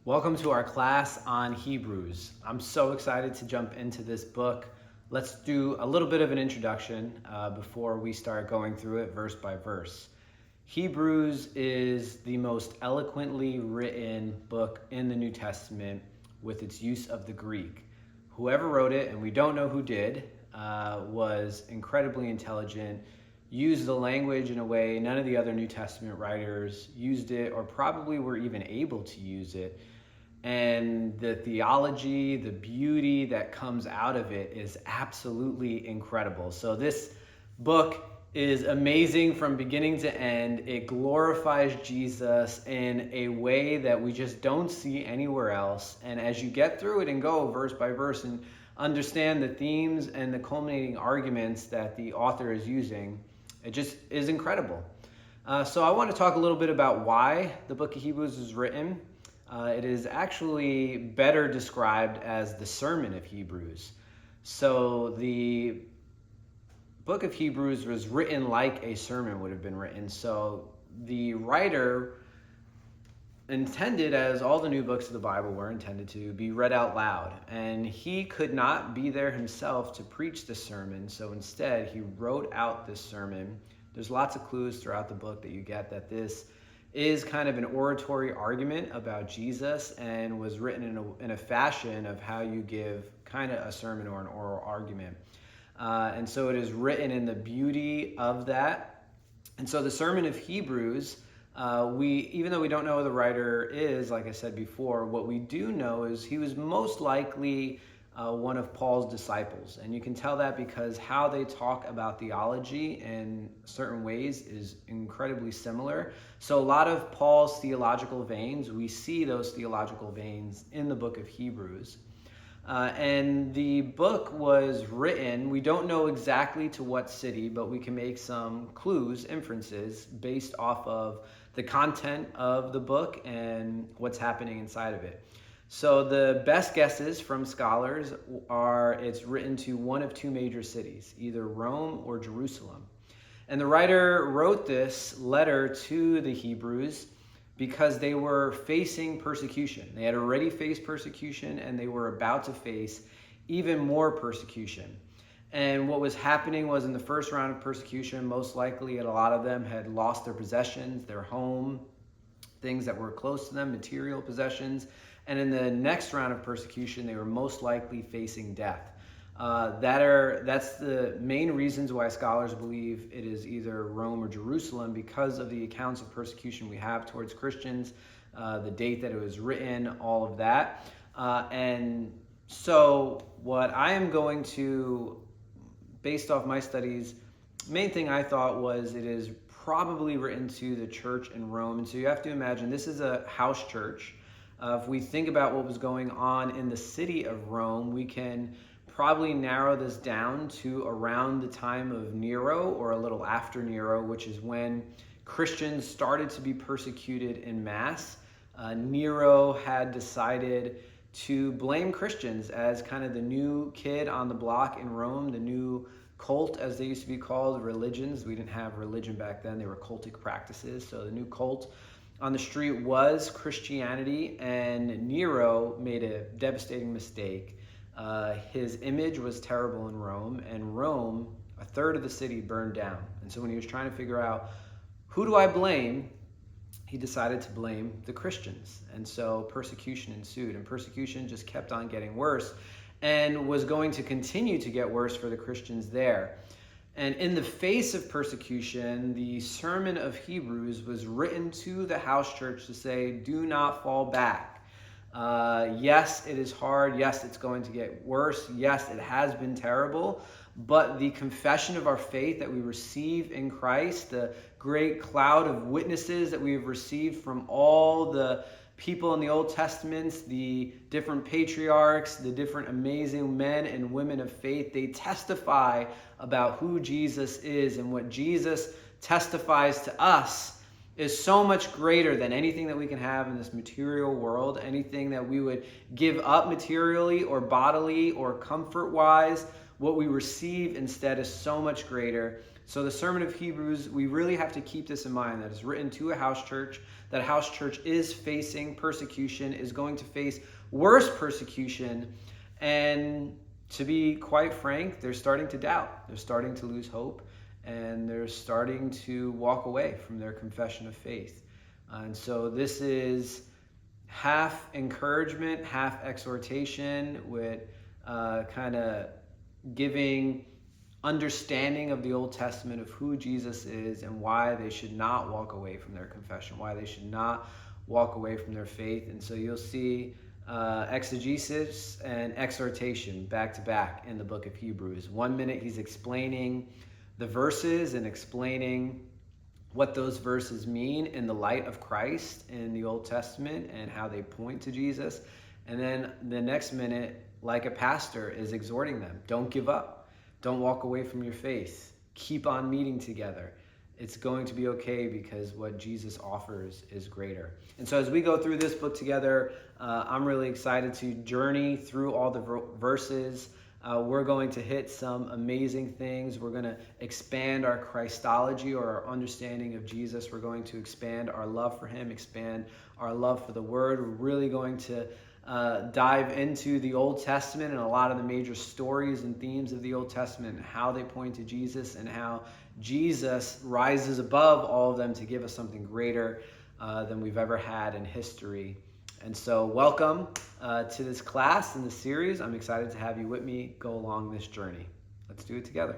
Welcome to our class on Hebrews. I'm so excited to jump into this book. Let's do a little bit of an introduction before we start going through it verse by verse. Hebrews is the most eloquently written book in the New Testament with its use of the Greek. Whoever wrote it, and we don't know who did, was incredibly intelligent, used the language in a way none of the other New Testament writers used it or probably were even able to use it. And the theology, the beauty that comes out of it is absolutely incredible. So this book is amazing from beginning to end. It glorifies Jesus in a way that we just don't see anywhere else. And as you get through it and go verse by verse and understand the themes and the culminating arguments that the author is using, it just is incredible. So I want to talk a little bit about why the book of Hebrews was written. It is actually better described as the Sermon of Hebrews. So the book of Hebrews was written like a sermon would have been written. So the writer intended, as all the new books of the Bible were intended to, be read out loud. And he could not be there himself to preach the sermon. So instead, he wrote out this sermon. There's lots of clues throughout the book that you get that this is kind of an oratory argument about Jesus and was written in a fashion of how you give kind of a sermon or an oral argument. And so it is written in the beauty of that. And so the Sermon of Hebrews, even though we don't know who the writer is, like I said before, what we do know is he was most likely one of Paul's disciples. And you can tell that because how they talk about theology in certain ways is incredibly similar. So a lot of Paul's theological veins, we see those theological veins in the book of Hebrews. And the book was written, we don't know exactly to what city, but we can make some clues, inferences, based off of the content of the book and what's happening inside of it. So the best guesses from scholars are it's written to one of two major cities, either Rome or Jerusalem. And the writer wrote this letter to the Hebrews because they were facing persecution. They had already faced persecution and they were about to face even more persecution. And what was happening was in the first round of persecution, most likely a lot of them had lost their possessions, their home, things that were close to them, material possessions. And in the next round of persecution, they were most likely facing death. That's the main reasons why scholars believe it is either Rome or Jerusalem, because of the accounts of persecution we have towards Christians, the date that it was written, all of that. And so what I am going to, based off my studies, main thing I thought was it is probably written to the church in Rome. And so you have to imagine this is a house church. If we think about what was going on in the city of Rome, we can probably narrow this down to around the time of Nero or a little after Nero, which is when Christians started to be persecuted en masse. Nero had decided to blame Christians as kind of the new kid on the block in Rome, the new cult, as they used to be called, religions. We didn't have religion back then. They were cultic practices. So the new cult on the street was Christianity, and Nero made a devastating mistake. His image was terrible in Rome, and Rome, a third of the city burned down. And so when he was trying to figure out, who do I blame? He decided to blame the Christians. And so persecution ensued, and persecution just kept on getting worse and was going to continue to get worse for the Christians there. And in the face of persecution, the Sermon of Hebrews was written to the house church to say, do not fall back. Yes, it is hard. Yes, it's going to get worse. Yes, it has been terrible. But the confession of our faith that we receive in Christ, the great cloud of witnesses that we have received from all the people in the Old Testament, the different patriarchs, the different amazing men and women of faith, they testify about who Jesus is, and what Jesus testifies to us is so much greater than anything that we can have in this material world, anything that we would give up materially or bodily or comfort-wise. What we receive instead is so much greater. So the sermon of Hebrews, we really have to keep this in mind, that it's written to a house church, that house church is facing persecution, is going to face worse persecution, and to be quite frank, they're starting to doubt. They're starting to lose hope, and they're starting to walk away from their confession of faith. And so this is half encouragement, half exhortation, with kind of giving understanding of the Old Testament of who Jesus is and why they should not walk away from their confession, why they should not walk away from their faith. And so you'll see exegesis and exhortation back to back in the book of Hebrews. 1 minute he's explaining the verses and explaining what those verses mean in the light of Christ in the Old Testament and how they point to Jesus. And then the next minute, like a pastor, is exhorting them. Don't give up. Don't walk away from your faith. Keep on meeting together. It's going to be okay because what Jesus offers is greater. And so as we go through this book together, I'm really excited to journey through all the verses. We're going to hit some amazing things. We're going to expand our Christology, or our understanding of Jesus. We're going to expand our love for him, expand our love for the word. We're really going to dive into the Old Testament and a lot of the major stories and themes of the Old Testament and how they point to Jesus and how Jesus rises above all of them to give us something greater than we've ever had in history. And so welcome to this class and this series. I'm excited to have you with me go along this journey. Let's do it together.